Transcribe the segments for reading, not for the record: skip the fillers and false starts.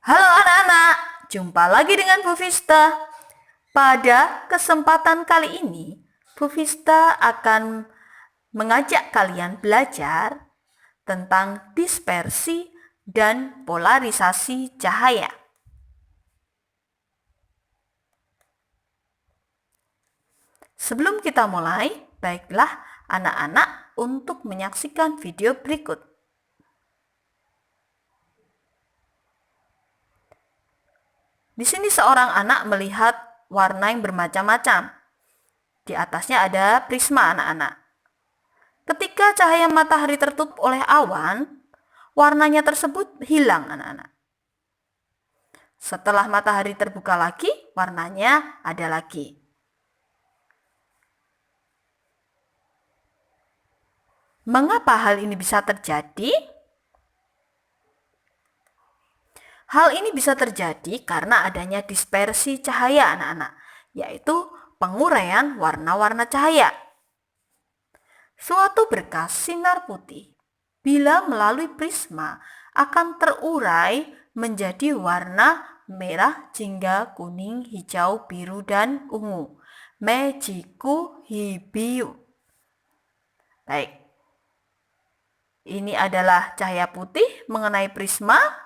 Halo anak-anak, jumpa lagi dengan Bu Vista. Pada kesempatan kali ini, Bu Vista akan mengajak kalian belajar tentang dispersi dan polarisasi cahaya. Sebelum kita mulai, baiklah anak-anak untuk menyaksikan video berikut. Di sini seorang anak melihat warna yang bermacam-macam. Di atasnya ada prisma anak-anak. Ketika cahaya matahari tertutup oleh awan, warnanya tersebut hilang anak-anak. Setelah matahari terbuka lagi, warnanya ada lagi. Mengapa hal ini bisa terjadi? Hal ini bisa terjadi karena adanya dispersi cahaya anak-anak, yaitu penguraian warna-warna cahaya. Suatu berkas sinar putih, bila melalui prisma, akan terurai menjadi warna merah, jingga, kuning, hijau, biru, dan ungu. Mejiku hibiu. Baik, ini adalah cahaya putih mengenai prisma.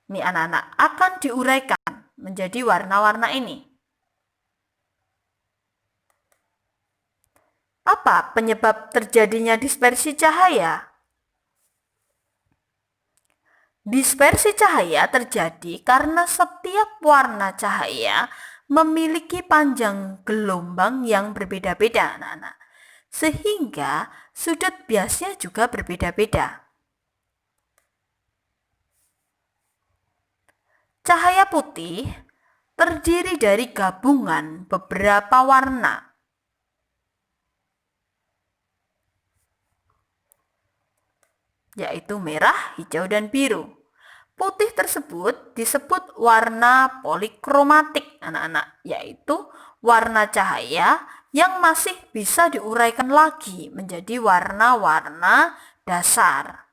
Ini anak-anak akan diuraikan menjadi warna-warna ini. Apa penyebab terjadinya dispersi cahaya? Dispersi cahaya terjadi karena setiap warna cahaya memiliki panjang gelombang yang berbeda-beda, anak-anak. Sehingga sudut biasnya juga berbeda-beda. Cahaya putih terdiri dari gabungan beberapa warna. Yaitu merah, hijau, dan biru. Putih tersebut disebut warna polikromatik anak-anak, yaitu warna cahaya yang masih bisa diuraikan lagi menjadi warna-warna dasar.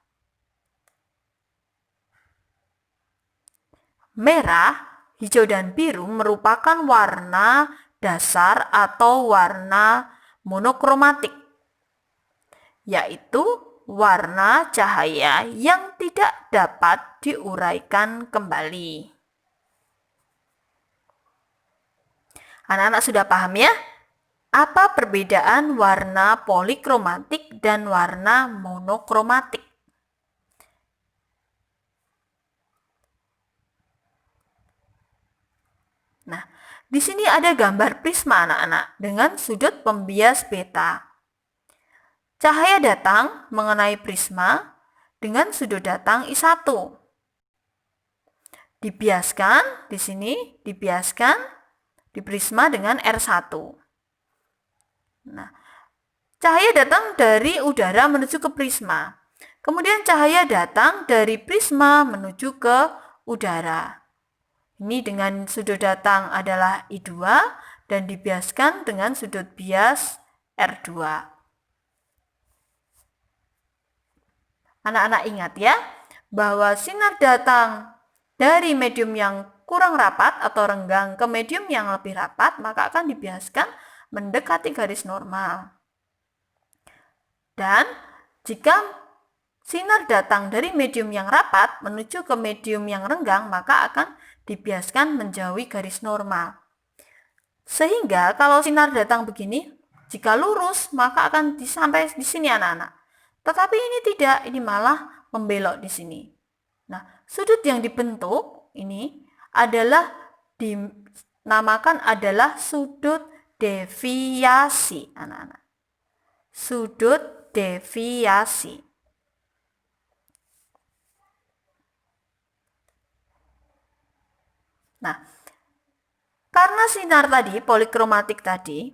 Merah, hijau, dan biru merupakan warna dasar atau warna monokromatik, yaitu warna cahaya yang tidak dapat diuraikan kembali. Anak-anak sudah paham ya? Apa perbedaan warna polikromatik dan warna monokromatik? Nah, di sini ada gambar prisma anak-anak dengan sudut pembias beta. Cahaya datang mengenai prisma dengan sudut datang I1. Dibiaskan di sini, dibiaskan di prisma dengan R1. Nah, cahaya datang dari udara menuju ke prisma. Kemudian cahaya datang dari prisma menuju ke udara. Ini dengan sudut datang adalah I2 dan dibiaskan dengan sudut bias R2. Anak-anak ingat ya, bahwa sinar datang dari medium yang kurang rapat atau renggang ke medium yang lebih rapat, maka akan dibiaskan mendekati garis normal. Dan jika sinar datang dari medium yang rapat menuju ke medium yang renggang, maka akan dibiaskan menjauhi garis normal. Sehingga kalau sinar datang begini, jika lurus maka akan sampai di sini anak-anak. Tetapi ini tidak, ini malah membelok di sini. Nah, sudut yang dibentuk ini adalah dinamakan adalah sudut deviasi, anak-anak. Sudut deviasi. Nah, karena sinar tadi, polikromatik tadi,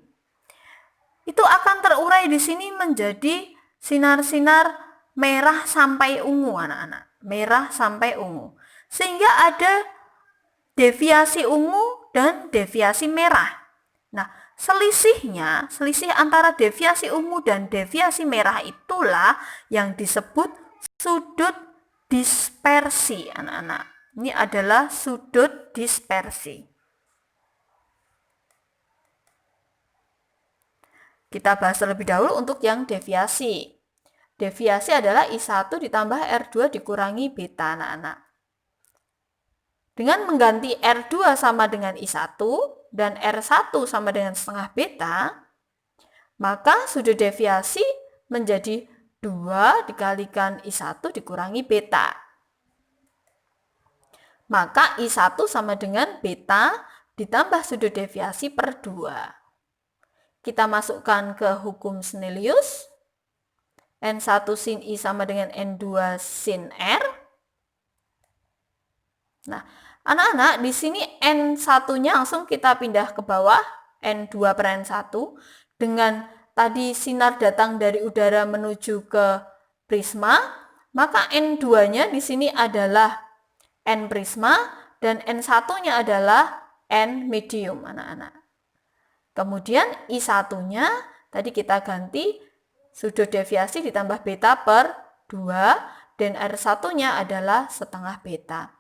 itu akan terurai di sini menjadi sinar-sinar merah sampai ungu anak-anak. Merah sampai ungu. Sehingga ada deviasi ungu dan deviasi merah. Nah, selisih antara deviasi ungu dan deviasi merah itulah yang disebut sudut dispersi anak-anak. Ini adalah sudut dispersi. Kita bahas terlebih dahulu untuk yang deviasi. Deviasi adalah I1 ditambah R2 dikurangi beta, anak-anak. Dengan mengganti R2 sama dengan I1 dan R1 sama dengan setengah beta, maka sudut deviasi menjadi 2 dikalikan I1 dikurangi beta. Maka I1 sama dengan beta ditambah sudut deviasi per 2. Kita masukkan ke hukum Snellius. N1 sin I sama dengan N2 sin R. Nah, anak-anak, di sini N1-nya langsung kita pindah ke bawah, N2 per N1. Dengan tadi sinar datang dari udara menuju ke prisma, maka N2-nya di sini adalah N prisma dan N1-nya adalah N medium, anak-anak. Kemudian I1-nya tadi kita ganti sudut deviasi ditambah beta per 2 dan R1-nya adalah setengah beta.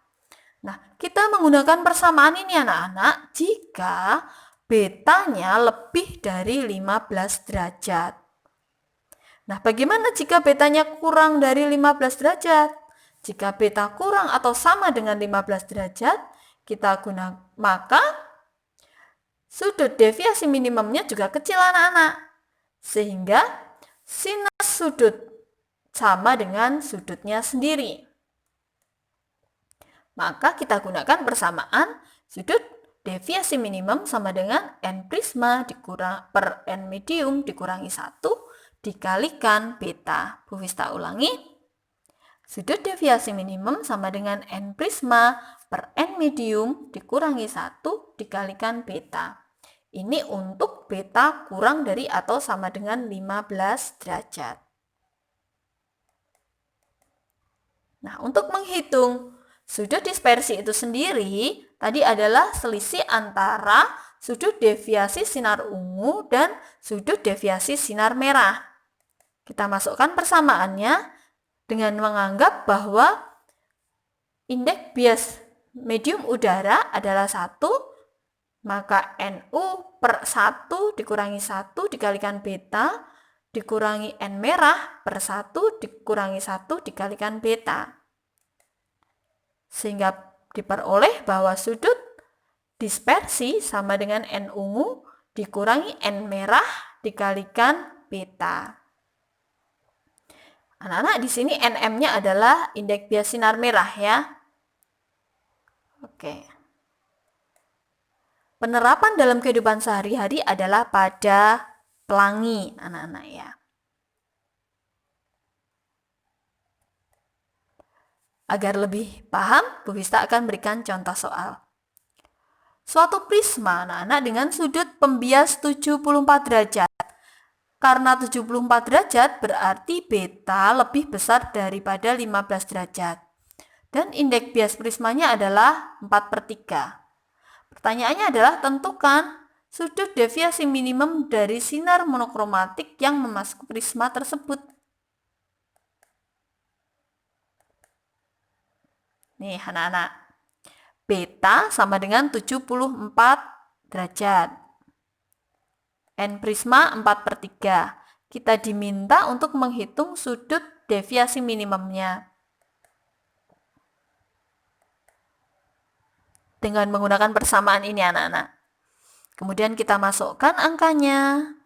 Nah, kita menggunakan persamaan ini anak-anak jika betanya lebih dari 15 derajat. Nah, bagaimana jika betanya kurang dari 15 derajat? Jika beta kurang atau sama dengan 15 derajat, maka sudut deviasi minimumnya juga kecil, anak-anak. Sehingga sinus sudut sama dengan sudutnya sendiri. Maka kita gunakan persamaan sudut deviasi minimum sama dengan N prisma per N medium dikurangi 1 dikalikan beta. Bu Vista ulangi. Sudut deviasi minimum sama dengan N prisma per N medium dikurangi 1 dikalikan beta. Ini untuk beta kurang dari atau sama dengan 15 derajat. Nah, untuk menghitung sudut dispersi itu sendiri, tadi adalah selisih antara sudut deviasi sinar ungu dan sudut deviasi sinar merah. Kita masukkan persamaannya dengan menganggap bahwa indeks bias medium udara adalah 1, maka NU per 1 dikurangi 1 dikalikan beta dikurangi N merah per 1 dikurangi 1 dikalikan beta. Sehingga diperoleh bahwa sudut dispersi sama dengan N ungu dikurangi N merah dikalikan beta. Anak-anak, di sini NM-nya adalah indeks bias sinar merah ya. Oke. Penerapan dalam kehidupan sehari-hari adalah pada pelangi, anak-anak ya. Agar lebih paham, Bu Vista akan berikan contoh soal. Suatu prisma, anak-anak, dengan sudut pembias 74 derajat. Karena 74 derajat berarti beta lebih besar daripada 15 derajat. Dan indeks bias prismanya adalah 4/3. Pertanyaannya adalah tentukan sudut deviasi minimum dari sinar monokromatik yang memasuki prisma tersebut. Nih anak-anak, beta sama dengan 74 derajat. N prisma 4/3. Kita diminta untuk menghitung sudut deviasi minimumnya. Dengan menggunakan persamaan ini anak-anak. Kemudian kita masukkan angkanya.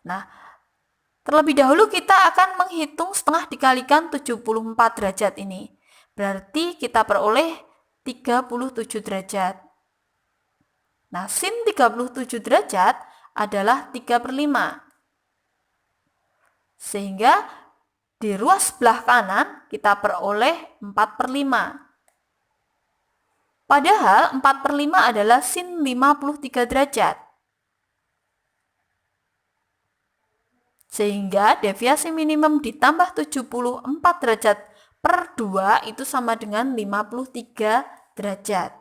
Nah, terlebih dahulu kita akan menghitung setengah dikalikan 74 derajat ini. Berarti kita peroleh 37 derajat. Nah, sin 37 derajat adalah 3/5. Sehingga di ruas sebelah kanan kita peroleh 4/5. Padahal 4/5 adalah sin 53 derajat. Sehingga deviasi minimum ditambah 74 derajat per 2 itu sama dengan 53 derajat.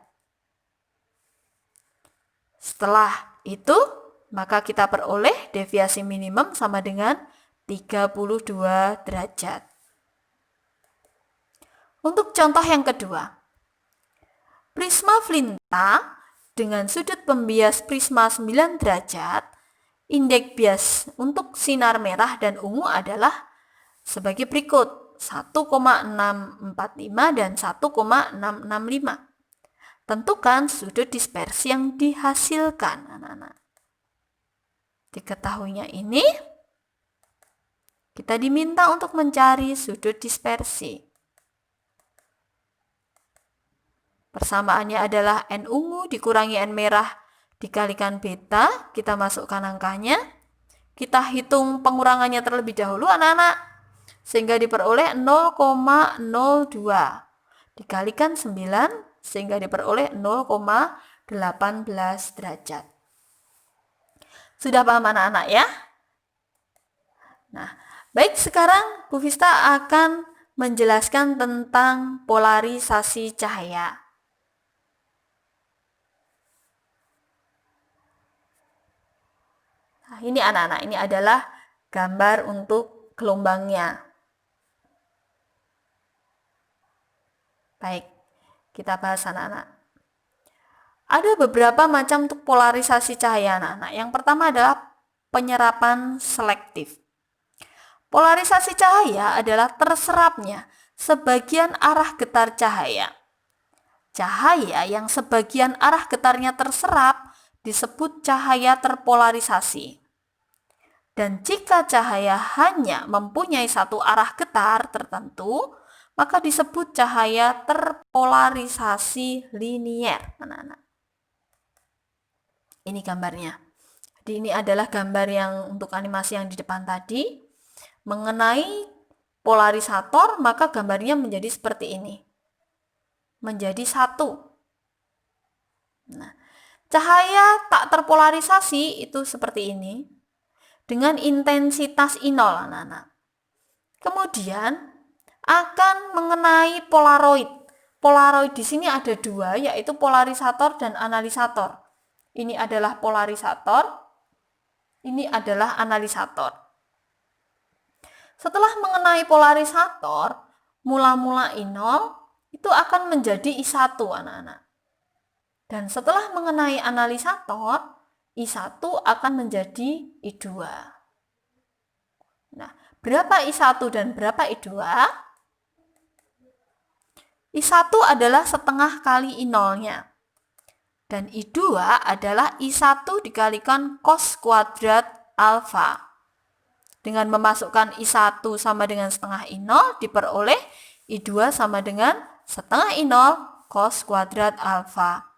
Setelah itu, maka kita peroleh deviasi minimum sama dengan 32 derajat. Untuk contoh yang kedua, prisma Flinta dengan sudut pembias prisma 9 derajat, indeks bias untuk sinar merah dan ungu adalah sebagai berikut, 1,645 dan 1,665. Tentukan sudut dispersi yang dihasilkan, anak-anak. Diketahuinya ini, kita diminta untuk mencari sudut dispersi. Persamaannya adalah N ungu dikurangi N merah dikalikan beta. Kita masukkan angkanya. Kita hitung pengurangannya terlebih dahulu, anak-anak. Sehingga diperoleh 0,02 dikalikan 9 sehingga diperoleh 0,18 derajat. Sudah paham anak-anak ya? Nah, baik, sekarang Bu Vista akan menjelaskan tentang polarisasi cahaya. Nah, ini anak-anak, ini adalah gambar untuk gelombangnya. Baik, kita bahas anak-anak. Ada beberapa macam untuk polarisasi cahaya anak-anak. Yang pertama adalah penyerapan selektif. Polarisasi cahaya adalah terserapnya sebagian arah getar cahaya. Cahaya yang sebagian arah getarnya terserap disebut cahaya terpolarisasi. Dan jika cahaya hanya mempunyai satu arah getar tertentu, maka disebut cahaya terpolarisasi linier, anak-anak. Ini gambarnya. Jadi ini adalah gambar yang untuk animasi yang di depan tadi. Mengenai polarisator, maka gambarnya menjadi seperti ini. Menjadi satu. Nah, cahaya tak terpolarisasi itu seperti ini. Dengan intensitas I0, anak-anak. Kemudian akan mengenai polaroid. Polaroid di sini ada dua, yaitu polarisator dan analisator. Ini adalah polarisator, ini adalah analisator. Setelah mengenai polarisator, mula-mula I0 itu akan menjadi I1, anak-anak. Dan setelah mengenai analisator, I1 akan menjadi I2. Nah, berapa I1 dan berapa I2? I1 adalah setengah kali I0-nya. Dan I2 adalah I1 dikalikan cos kuadrat alfa. Dengan memasukkan I1 sama dengan setengah I0, diperoleh I2 sama dengan setengah I0 cos kuadrat alfa.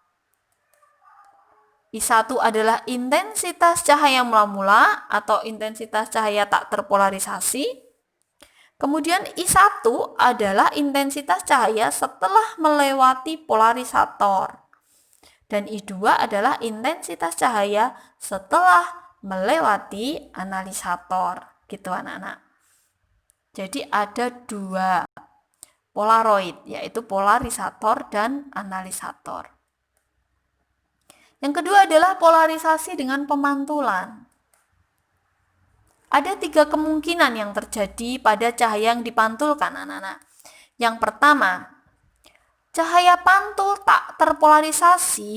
I1 adalah intensitas cahaya mula-mula atau intensitas cahaya tak terpolarisasi. Kemudian I1 adalah intensitas cahaya setelah melewati polarisator. Dan I2 adalah intensitas cahaya setelah melewati analisator. Gitu anak-anak. Jadi ada dua polaroid, yaitu polarisator dan analisator. Yang kedua adalah polarisasi dengan pemantulan. Ada 3 kemungkinan yang terjadi pada cahaya yang dipantulkan, anak-anak. Yang pertama, cahaya pantul tak terpolarisasi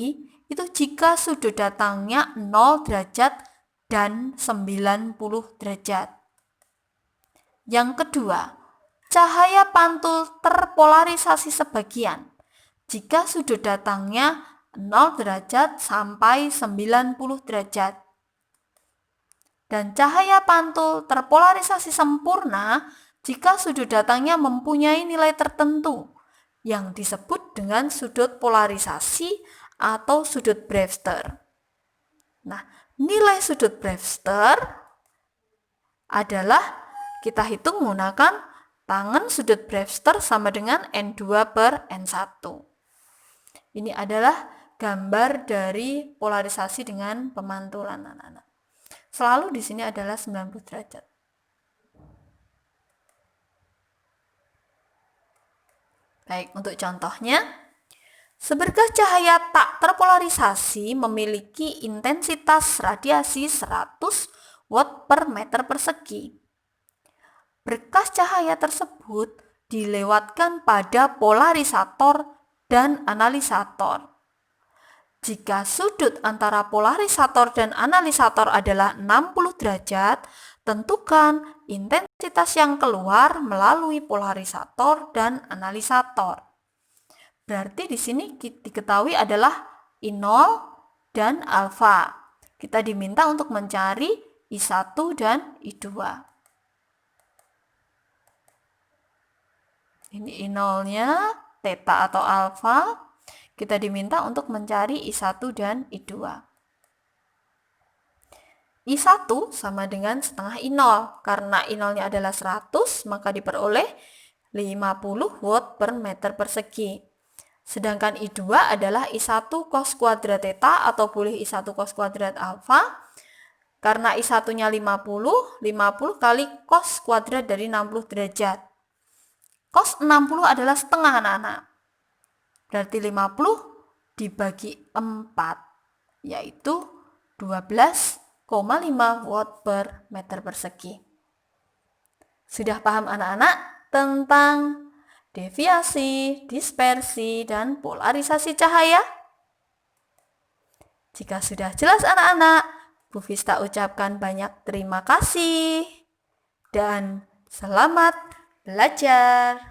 itu jika sudut datangnya 0 derajat dan 90 derajat. Yang kedua, cahaya pantul terpolarisasi sebagian jika sudut datangnya 0 derajat sampai 90 derajat. Dan cahaya pantul terpolarisasi sempurna jika sudut datangnya mempunyai nilai tertentu yang disebut dengan sudut polarisasi atau sudut Brewster. Nah, nilai sudut Brewster adalah kita hitung menggunakan tangen sudut Brewster sama dengan N2/N1. Ini adalah gambar dari polarisasi dengan pemantulan, anak-anak. Selalu di sini adalah 90 derajat. Baik, untuk contohnya, seberkas cahaya tak terpolarisasi memiliki intensitas radiasi 100 watt per meter persegi. Berkas cahaya tersebut dilewatkan pada polarisator dan analisator. Jika sudut antara polarisator dan analisator adalah 60 derajat, tentukan intensitas yang keluar melalui polarisator dan analisator. Berarti di sini diketahui adalah I0 dan alfa. Kita diminta untuk mencari I1 dan I2. Ini I0-nya, theta atau alfa. Kita diminta untuk mencari I1 dan I2. I1 sama dengan setengah I0. Karena I0-nya adalah 100, maka diperoleh 50 watt per meter persegi. Sedangkan I2 adalah I1 cos kuadrat theta atau boleh I1 cos kuadrat alfa. Karena I1-nya 50 kali cos kuadrat dari 60 derajat. Cos 60 adalah setengah anak-anak. Berarti 50 dibagi 4, yaitu 12,5 watt per meter persegi. Sudah paham anak-anak tentang deviasi, dispersi, dan polarisasi cahaya? Jika sudah jelas anak-anak, Bu Vista ucapkan banyak terima kasih dan selamat belajar.